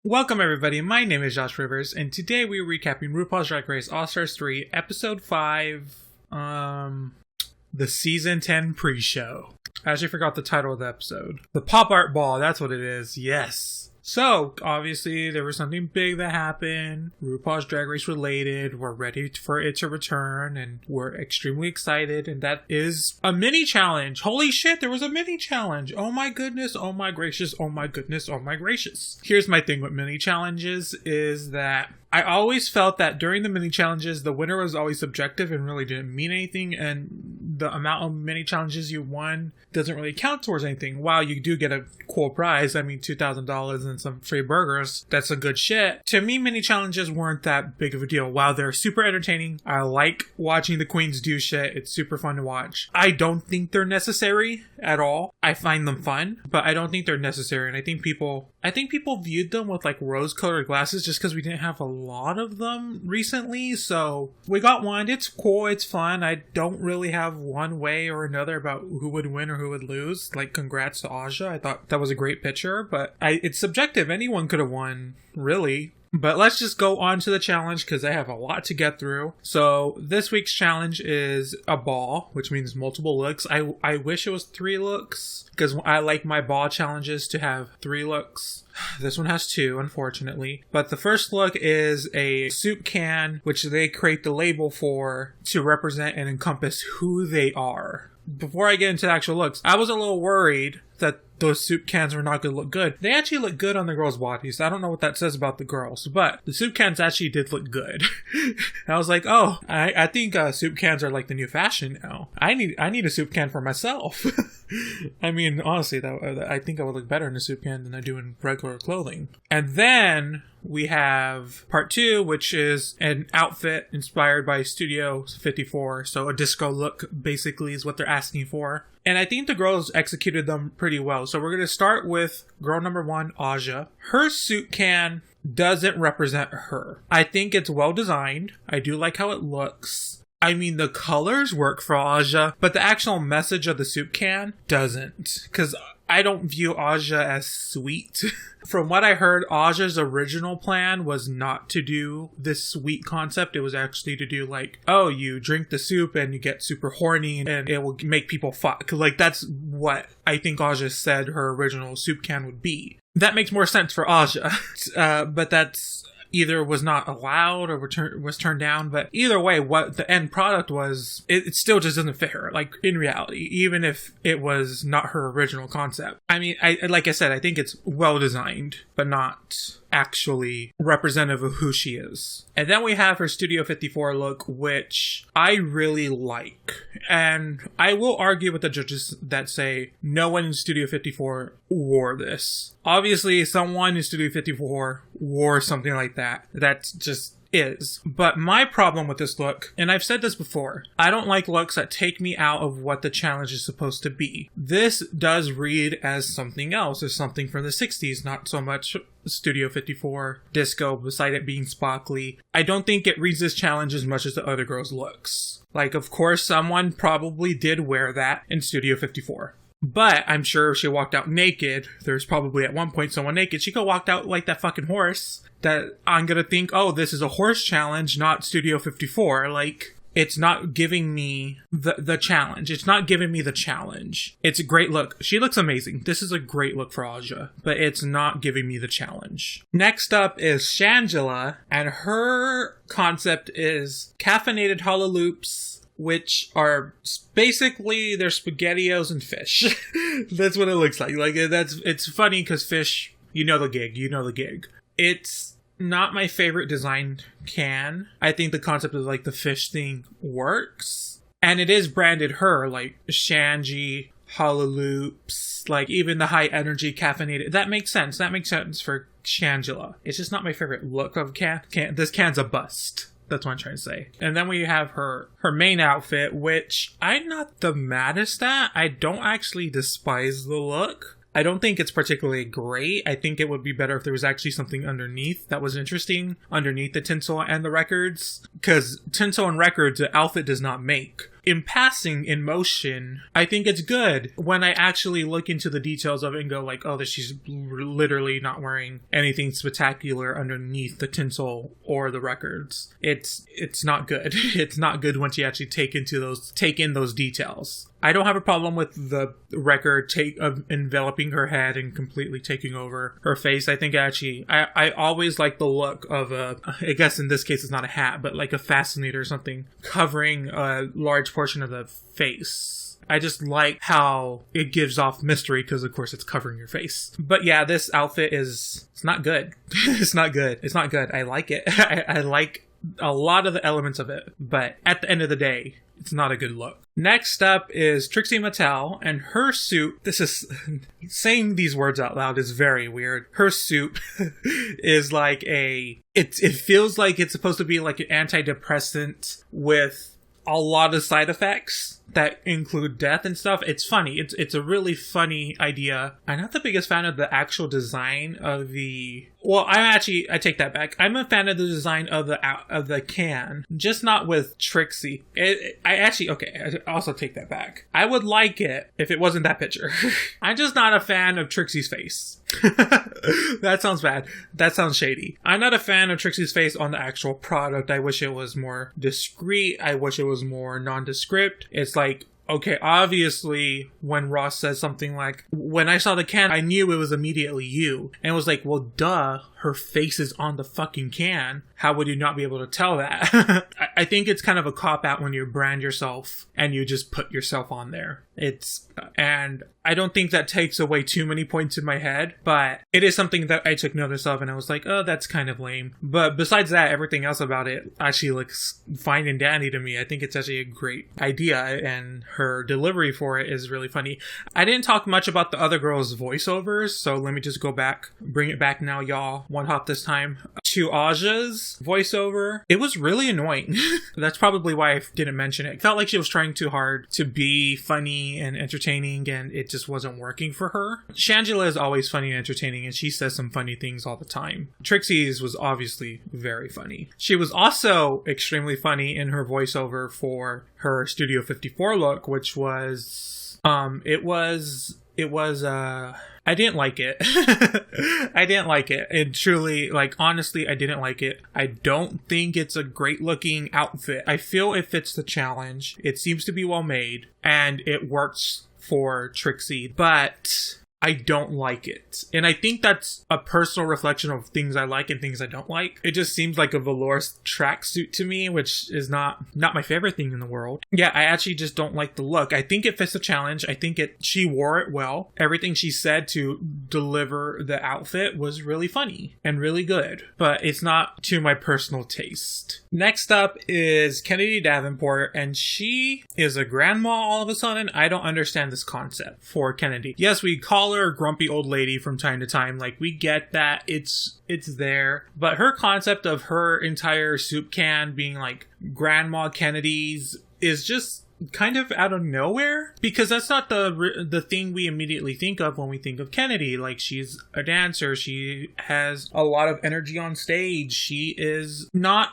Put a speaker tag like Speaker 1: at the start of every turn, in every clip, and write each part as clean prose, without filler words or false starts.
Speaker 1: Welcome everybody, my name is Josh Rivers, and today we're recapping RuPaul's Drag Race All-Stars 3, Episode 5, the Season 10 pre-show. I actually forgot the title of the episode. The Pop Art Ball, that's what it is, yes. So, obviously, there was something big that happened, RuPaul's Drag Race related, we're ready for it to return, and we're extremely excited, and that is a mini challenge. Holy shit, there was a mini challenge. Oh my goodness, oh my gracious, oh my goodness, oh my gracious. Here's my thing with mini challenges, is that I always felt that during the mini challenges, the winner was always subjective and really didn't mean anything, and the amount of mini challenges you won doesn't really count towards anything. While you do get a cool prize, I mean $2,000 and some free burgers, that's a good shit. To me, mini challenges weren't that big of a deal. While they're super entertaining, I like watching the queens do shit, it's super fun to watch. I don't think they're necessary at all. I find them fun, but I don't think they're necessary, and I think people viewed them with like rose-colored glasses just because we didn't have a lot of them recently. So we got one. It's cool. It's fun. I don't really have one way or another about who would win or who would lose. Like, congrats to Aja. I thought that was a great picture, but it's subjective. Anyone could have won, really. But let's just go on to the challenge because I have a lot to get through. So this week's challenge is a ball, which means multiple looks. I wish it was 3 looks because I like my ball challenges to have 3 looks. This one has 2, unfortunately. But the first look is a soup can, which they create the label for to represent and encompass who they are. Before I get into the actual looks, I was a little worried that those soup cans were not going to look good. They actually look good on the girls' bodies. I don't know what that says about the girls, but the soup cans actually did look good. I was like, oh, I think soup cans are like the new fashion now. I need a soup can for myself. I mean, honestly, I think I would look better in a soup can than I do in regular clothing. And then we have part 2, which is an outfit inspired by Studio 54. So a disco look basically is what they're asking for. And I think the girls executed them pretty well. So we're going to start with girl number 1, Aja. Her soup can doesn't represent her. I think it's well designed. I do like how it looks. I mean, the colors work for Aja, but the actual message of the soup can doesn't. Because I don't view Aja as sweet. From what I heard, Aja's original plan was not to do this sweet concept. It was actually to do like, oh, you drink the soup and you get super horny and it will make people fuck. Like, that's what I think Aja said her original soup can would be. That makes more sense for Aja. But that's either was not allowed or was turned down. But either way, what the end product was, it still just doesn't fit her, like, in reality, even if it was not her original concept. I mean, like I said, I think it's well designed, but not actually representative of who she is. And then we have her Studio 54 look, which I really like. And I will argue with the judges that say no one in Studio 54 wore this. Obviously, someone in Studio 54 wore something like that. That's just is. But my problem with this look, and I've said this before, I don't like looks that take me out of what the challenge is supposed to be. This does read as something else, as something from the 60s, not so much Studio 54 disco, beside it being sparkly. I don't think it reads this challenge as much as the other girls' looks. Like, of course, someone probably did wear that in Studio 54. But I'm sure if she walked out naked, there's probably at one point someone naked, she could walk out like that fucking horse, that I'm gonna think, oh, this is a horse challenge, not Studio 54. Like, it's not giving me the challenge. It's not giving me the challenge. It's a great look. She looks amazing. This is a great look for Aja, but it's not giving me the challenge. Next up is Shangela, and her concept is caffeinated hollow loops, which are basically they're SpaghettiOs and fish. That's what it looks like. Like, it's funny because fish, you know the gig. It's not my favorite design can. I think the concept of like the fish thing works. And it is branded her, like Shanji, hollow loops, like even the high energy caffeinated. That makes sense. That makes sense for Shangela. It's just not my favorite look of can. This can's a bust. That's what I'm trying to say. And then we have her main outfit, which I'm not the maddest at. I don't actually despise the look. I don't think it's particularly great. I think it would be better if there was actually something underneath that was interesting, underneath the tinsel and the records. Because tinsel and records, the outfit does not make. in passing, in motion, I think it's good. When I actually look into the details of it and go like, oh, she's literally not wearing anything spectacular underneath the tinsel or the records. It's not good. It's not good once you actually take in those details. I don't have a problem with the record of enveloping her head and completely taking over her face. I think actually, I always like the look of I guess in this case it's not a hat, but like a fascinator or something covering a large portion of the face. I just like how it gives off mystery because, of course, it's covering your face. But yeah, this outfit it's not good. It's not good. It's not good. I like it. I like a lot of the elements of it. But at the end of the day, it's not a good look. Next up is Trixie Mattel, and her suit, this is, saying these words out loud is very weird. Her suit is like it feels like it's supposed to be like an antidepressant with a lot of side effects that include death and stuff. It's funny. It's a really funny idea. I'm not the biggest fan of the actual design of the... Well, I take that back. I'm a fan of the design of the can, just not with Trixie. I also take that back. I would like it if it wasn't that picture. I'm just not a fan of Trixie's face. That sounds bad. That sounds shady. I'm not a fan of Trixie's face on the actual product. I wish it was more discreet. I wish it was more nondescript. It's like, okay, obviously, when Ross says something like, when I saw the can, I knew it was immediately you. And it was like, well, duh, her face is on the fucking can. How would you not be able to tell that? I think it's kind of a cop-out when you brand yourself and you just put yourself on there. And I don't think that takes away too many points in my head, but it is something that I took notice of and I was like, oh, that's kind of lame. But besides that, everything else about it actually looks fine and dandy to me. I think it's actually a great idea, and her delivery for it is really funny. I didn't talk much about the other girls' voiceovers, so let me just bring it back now, y'all. One hop this time. To Aja's voiceover, it was really annoying. That's probably why I didn't mention it. It felt like she was trying too hard to be funny and entertaining, and it just wasn't working for her. Shangela is always funny and entertaining, and she says some funny things all the time. Trixie's was obviously very funny. She was also extremely funny in her voiceover for her Studio 54 look, which was, I didn't like it. I didn't like it. It truly, honestly, I didn't like it. I don't think it's a great looking outfit. I feel it fits the challenge. It seems to be well made, and it works for Trixie, but I don't like it. And I think that's a personal reflection of things I like and things I don't like. It just seems like a velour tracksuit to me, which is not my favorite thing in the world. Yeah, I actually just don't like the look. I think it fits the challenge. I think she wore it well. Everything she said to deliver the outfit was really funny and really good, but it's not to my personal taste. Next up is Kennedy Davenport, and she is a grandma all of a sudden. I don't understand this concept for Kennedy. Yes, we call her a grumpy old lady from time to time. We get that. It's there. But her concept of her entire soup can being Grandma Kennedy's is just kind of out of nowhere, because that's not the thing we immediately think of when we think of Kennedy. She's a dancer. She has a lot of energy on stage. She is not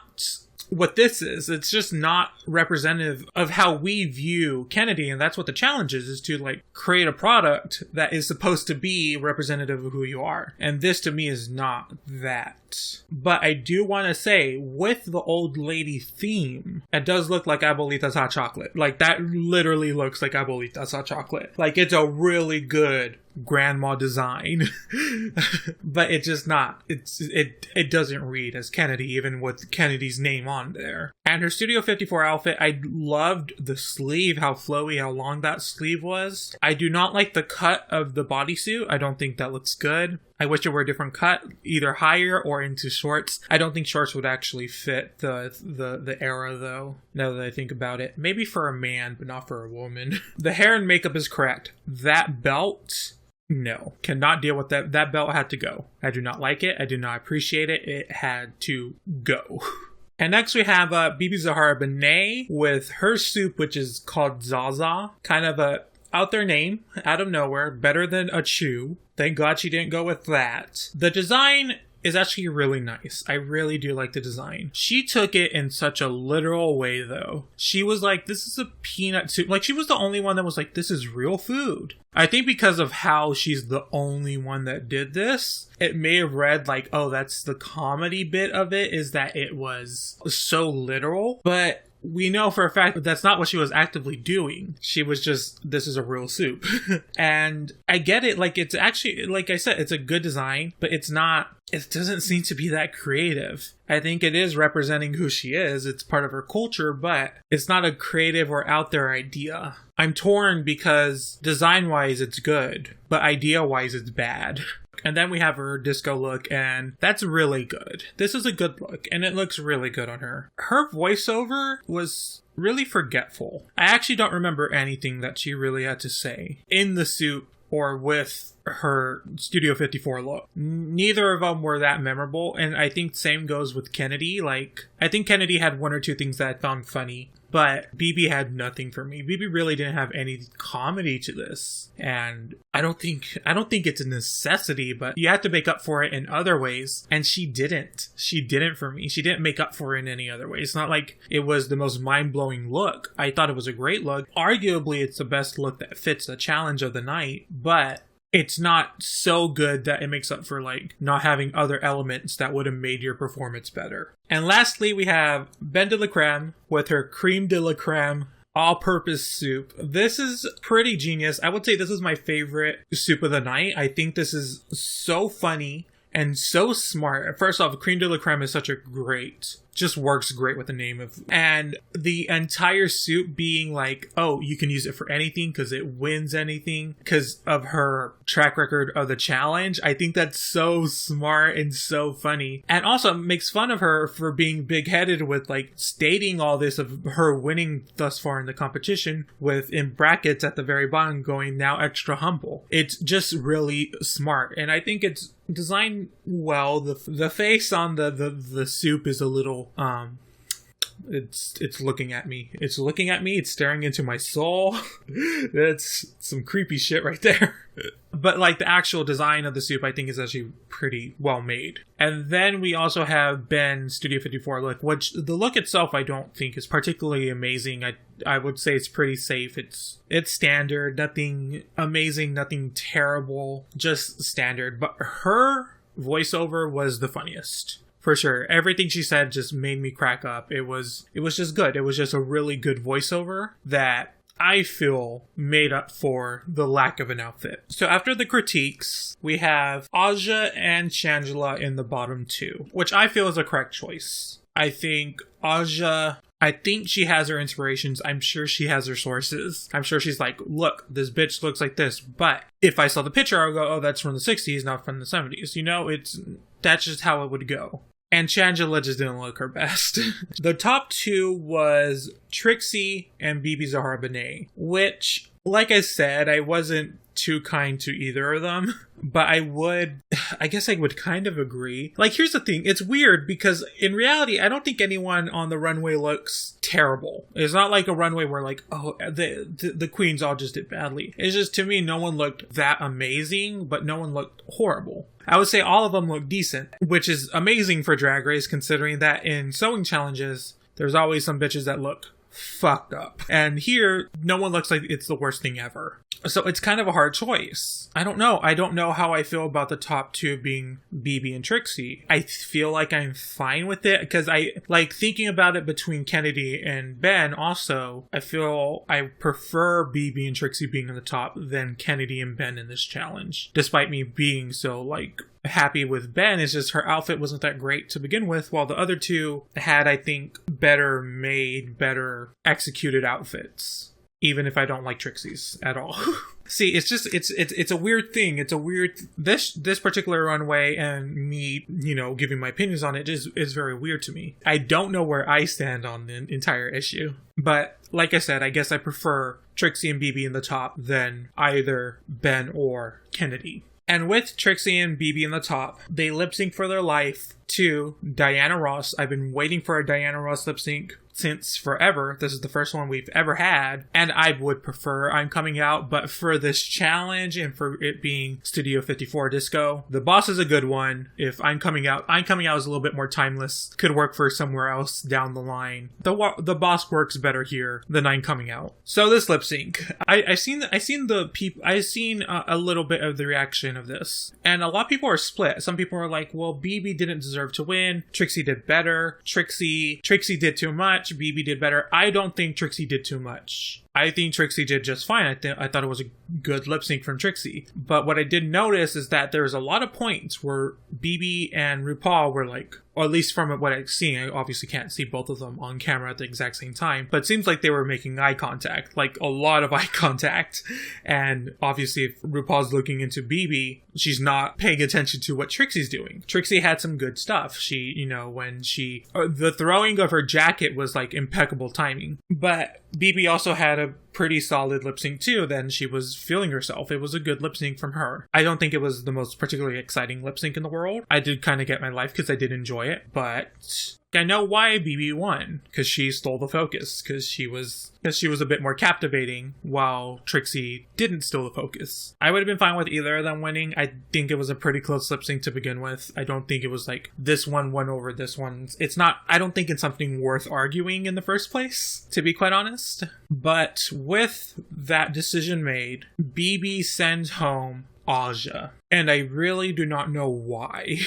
Speaker 1: what this is. It's just not representative of how we view Kennedy, and that's what the challenge is to create a product that is supposed to be representative of who you are. And this to me is not that. But I do want to say, with the old lady theme, it does look like Abuelita's hot chocolate. That literally looks like Abuelita's hot chocolate. It's a really good grandma design. But it's just not. It doesn't read as Kennedy, even with Kennedy's name on there. And her Studio 54 outfit, I loved the sleeve, how flowy, how long that sleeve was. I do not like the cut of the bodysuit. I don't think that looks good. I wish it were a different cut, either higher or into shorts. I don't think shorts would actually fit the era, though, now that I think about it. Maybe for a man, but not for a woman. The hair and makeup is correct. That belt, no. Cannot deal with that. That belt had to go. I do not like it. I do not appreciate it. It had to go. And next we have Bibi Zahara Benet with her soup, which is called Zaza. Kind of a out there name, out of nowhere, better than a chew. Thank God she didn't go with that. The design is actually really nice. I really do like the design. She took it in such a literal way, though. She was like, this is a peanut soup. Like, she was the only one that was like, this is real food. I think because of how she's the only one that did this, it may have read like, oh, that's the comedy bit of it, is that it was so literal. But we know for a fact that that's not what she was actively doing. She was just, this is a real soup. And I get it. Like, it's actually, like I said, it's a good design, but it doesn't seem to be that creative. I think it is representing who she is. It's part of her culture, but it's not a creative or out there idea. I'm torn because design-wise, it's good, but idea-wise, it's bad. And then we have her disco look, and that's really good. This is a good look, and it looks really good on her. Her voiceover was really forgetful. I actually don't remember anything that she really had to say in the suit or with her Studio 54 look. Neither of them were that memorable, and I think same goes with Kennedy. Like, I think Kennedy had one or two things that I found funny, but BB had nothing for me. BB really didn't have any comedy to this. And I don't think it's a necessity, but you have to make up for it in other ways. And she didn't. She didn't for me. She didn't make up for it in any other way. It's not like it was the most mind-blowing look. I thought it was a great look. Arguably, it's the best look that fits the challenge of the night, but it's not so good that it makes up for like not having other elements that would have made your performance better. And lastly, we have Ben de la Creme with her creme de la creme all-purpose soup. This is pretty genius. I would say this is my favorite soup of the night. I think this is so funny and so smart. First off, creme de la creme is such a great, just works great with the name of, and the entire soup being like, oh, you can use it for anything because it wins anything because of her track record of the challenge. I think that's so smart and so funny, and also makes fun of her for being big-headed with like stating all this of her winning thus far in the competition, with in brackets at the very bottom going now extra humble. It's just really smart, and I think it's designed well. The face on the soup is a little it's looking at me. It's looking at me. It's staring into my soul. That's some creepy shit right there. But like the actual design of the soup, I think is actually pretty well made. And then we also have Ben's Studio 54 look, which the look itself I don't think is particularly amazing. I would say it's pretty safe. It's standard, nothing amazing, nothing terrible, just standard. But her voiceover was the funniest. For sure. Everything she said just made me crack up. It was just good. It was just a really good voiceover that I feel made up for the lack of an outfit. So after the critiques, we have Aja and Shangela in the bottom two, which I feel is a correct choice. I think she has her inspirations. I'm sure she has her sources. I'm sure she's like, look, this bitch looks like this. But if I saw the picture, I would go, oh, that's from the 60s, not from the 70s. You know, that's just how it would go. And Shangela just didn't look her best. The top two was Trixie and Bibi Zahara Benet, which, like I said, I wasn't too kind to either of them, but I guess I would kind of agree. Like, here's the thing, it's weird because in reality, I don't think anyone on the runway looks terrible. It's not like a runway where like, oh, the queens all just did badly. It's just, to me, no one looked that amazing, but no one looked horrible. I would say all of them look decent, which is amazing for Drag Race, considering that in sewing challenges, there's always some bitches that look fucked up. And here, no one looks like it's the worst thing ever. So it's kind of a hard choice. I don't know how I feel about the top two being Bibi and Trixie. I feel like I'm fine with it because I like thinking about it between Kennedy and Ben. Also, I feel I prefer Bibi and Trixie being on the top than Kennedy and Ben in this challenge. Despite me being so like happy with Ben, it's just her outfit wasn't that great to begin with, while the other two had, I think, better made, better executed outfits. Even if I don't like Trixie's at all. See, it's a weird thing. It's a weird, this particular runway and me, giving my opinions on it is very weird to me. I don't know where I stand on the entire issue. But like I said, I guess I prefer Trixie and Bibi in the top than either Ben or Kennedy. And with Trixie and Bibi in the top, they lip sync for their life to Diana Ross. I've been waiting for a Diana Ross lip sync since forever. This is the first one we've ever had, and I would prefer I'm Coming Out, but for this challenge and for it being Studio 54 Disco, the boss is a good one. If I'm Coming Out is a little bit more timeless, could work for somewhere else down the line. The boss works better here than I'm Coming Out. So this lip sync, I've seen a little bit of the reaction of this, and a lot of people are split. Some people are like, well, BB didn't deserve to win. Trixie did better. Trixie did too much. BB did better. I don't think Trixie did too much. I think Trixie did just fine. I thought it was a good lip sync from Trixie. But what I did notice is that there's a lot of points where BB and RuPaul were like, or at least from what I've seen, I obviously can't see both of them on camera at the exact same time, but it seems like they were making eye contact, like a lot of eye contact. And obviously if RuPaul's looking into BB, she's not paying attention to what Trixie's doing. Trixie had some good stuff. She, when the throwing of her jacket was like impeccable timing. But BB also had a pretty solid lip sync too. Then she was feeling herself. It was a good lip sync from her. I don't think it was the most particularly exciting lip sync in the world. I did kind of get my life because I did enjoy it, but I know why BB won, because she stole the focus, because she was a bit more captivating, while Trixie didn't steal the focus. I would have been fine with either of them winning. I think it was a pretty close lip sync to begin with. I don't think it was like this one won over this one. I don't think it's something worth arguing in the first place, to be quite honest. But with that decision made, BB sends home Aja. And I really do not know why.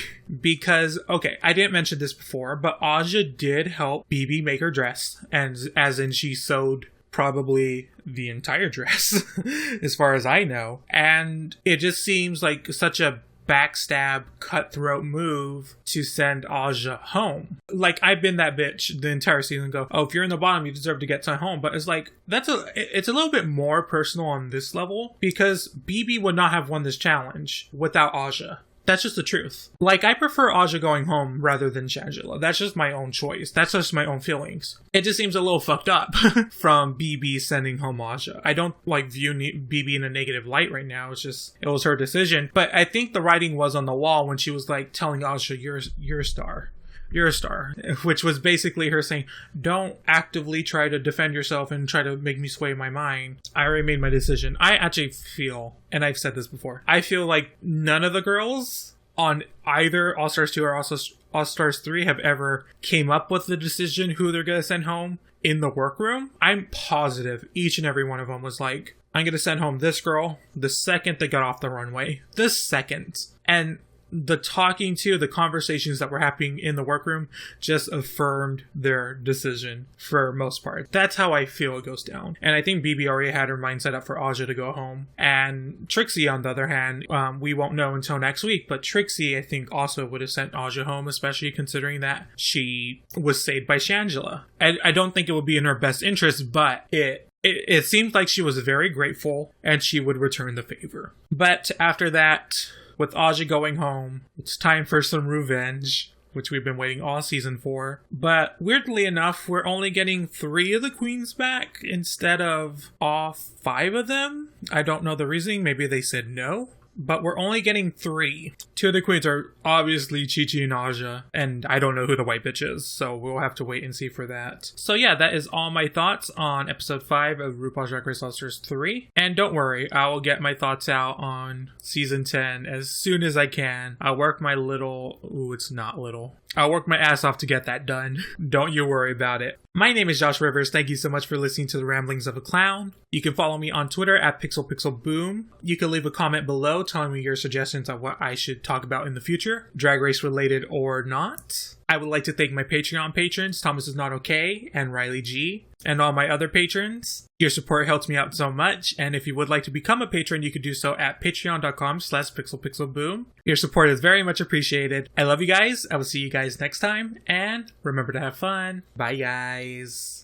Speaker 1: Because, okay, I didn't mention this before, but Aja did help BB make her dress. And as in she sewed probably the entire dress, as far as I know. And it just seems like such a backstab, cutthroat move to send Aja home. Like, I've been that bitch the entire season, go, oh, if you're in the bottom, you deserve to get sent home. But it's like, it's a little bit more personal on this level, because BB would not have won this challenge without Aja. That's just the truth. Like, I prefer Aja going home rather than Shangela. That's just my own choice. That's just my own feelings. It just seems a little fucked up from BB sending home Aja. I don't, view BB in a negative light right now. It was her decision. But I think the writing was on the wall when she was, telling Aja, you're a star. You're a star, which was basically her saying, don't actively try to defend yourself and try to make me sway my mind. I already made my decision. I actually feel, and I've said this before, I feel like none of the girls on either All-Stars 2 or All-Stars 3 have ever came up with the decision who they're going to send home in the workroom. I'm positive each and every one of them was like, I'm going to send home this girl the second they got off the runway. The second. And the conversations that were happening in the workroom just affirmed their decision for most part. That's how I feel it goes down. And I think BB already had her mind set up for Aja to go home. And Trixie, on the other hand, we won't know until next week, but Trixie, I think, also would have sent Aja home, especially considering that she was saved by Shangela. I don't think it would be in her best interest, but it seemed like she was very grateful and she would return the favor. But after that, with Aja going home, it's time for some revenge, which we've been waiting all season for. But weirdly enough, we're only getting 3 of the queens back instead of all 5 of them. I don't know the reasoning. Maybe they said no. But we're only getting 3. 2 of the queens are obviously Chi-Chi and Aja, and I don't know who the white bitch is, so we'll have to wait and see for that. So yeah, that is all my thoughts on episode 5 of RuPaul's Drag Race All-Stars 3. And don't worry, I will get my thoughts out on season 10 as soon as I can. I'll work my I'll work my ass off to get that done. Don't you worry about it. My name is Josh Rivers. Thank you so much for listening to the Ramblings of a Clown. You can follow me on Twitter at PixelPixelBoom. You can leave a comment below telling me your suggestions on what I should talk about in the future, drag race related or not. I would like to thank my Patreon patrons, Thomas Is Not Okay and Riley G, and all my other patrons. Your support helps me out so much, and if you would like to become a patron, you could do so at patreon.com/pixelpixelboom. Your support is very much appreciated. I love you guys. I will see you guys next time, and remember to have fun. Bye, guys.